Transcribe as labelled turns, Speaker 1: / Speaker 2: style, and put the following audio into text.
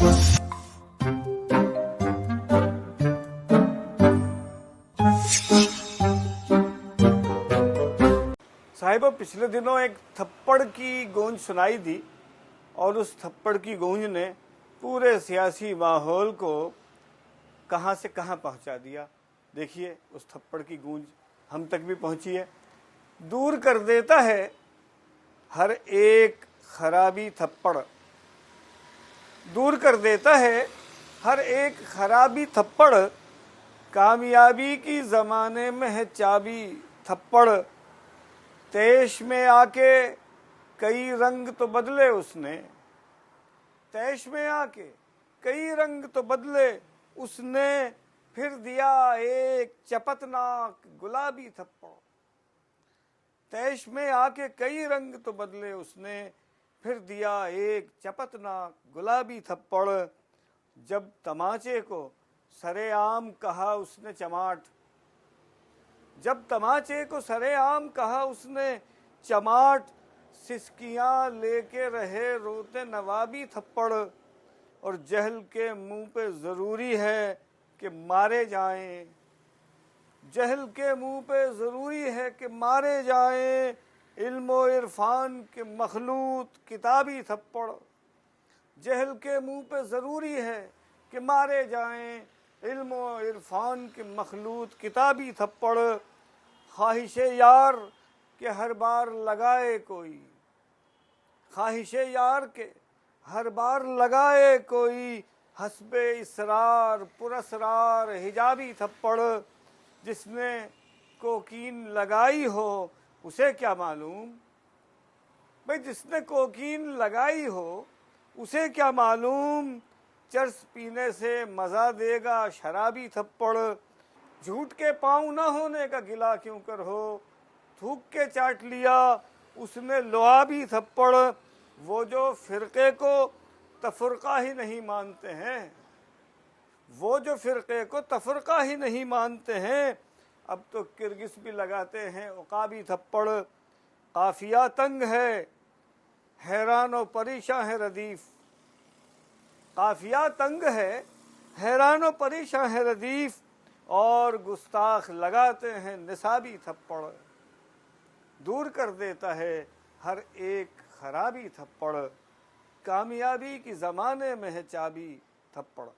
Speaker 1: साहिबा, पिछले दिनों एक थप्पड़ की गूंज सुनाई दी और उस थप्पड़ की गूंज ने पूरे सियासी माहौल को कहां से कहां पहुंचा दिया। देखिए, उस थप्पड़ की गूंज हम तक भी पहुंची है। दूर कर देता है हर एक खराबी थप्पड़, दूर कर देता है हर एक खराबी थप्पड़, कामयाबी की ज़माने में है चाबी थप्पड़। तैश में आके कई रंग तो बदले उसने, तैश में आके कई रंग तो बदले उसने, फिर दिया एक चपतनाक गुलाबी थप्पड़। तैश में आके कई रंग तो बदले उसने, फिर दिया एक चपतनाक गुलाबी थप्पड़। जब तमाचे को सरेआम कहा उसने चमाट, जब तमाचे को सरेआम कहा उसने चमाट, सिसकियां लेके रहे रोते नवाबी थप्पड़। और जहल के मुंह पे जरूरी है कि मारे जाएं, जहल के मुंह पे जरूरी है कि मारे जाएं, इल्मो इरफान के मखलूत किताबी थप्पड़। जहल के मुंह पे जरूरी है कि मारे जाएं, इल्मो इरफान के मखलूत किताबी थप्पड़। ख्वाहिशे यार के हर बार लगाए कोई, ख्वाहिशे यार के हर बार लगाए कोई, हस्बे इसरार पुरस्रार हिजाबी थप्पड़। जिसने कोकीन लगाई हो उसे क्या मालूम, भाई जिसने कोकीन लगाई हो उसे क्या मालूम, चर्स पीने से मज़ा देगा शराबी थप्पड़। झूठ के पाँव न होने का गिला क्यों कर हो, थूक के चाट लिया उसने लुआबी थप्पड़। वो जो फिरके को तफरका ही नहीं मानते हैं, वो जो फिरके को तफरका ही नहीं मानते हैं, अब तो किरगिस भी लगाते हैं उकाबी थप्पड़। काफिया तंग है हैरान और परेशान है रदीफ, काफिया तंग है हैरान और परेशान है रदीफ, और गुस्ताख लगाते हैं निसाबी थप्पड़। दूर कर देता है हर एक खराबी थप्पड़, कामयाबी की ज़माने में है चाबी थप्पड़।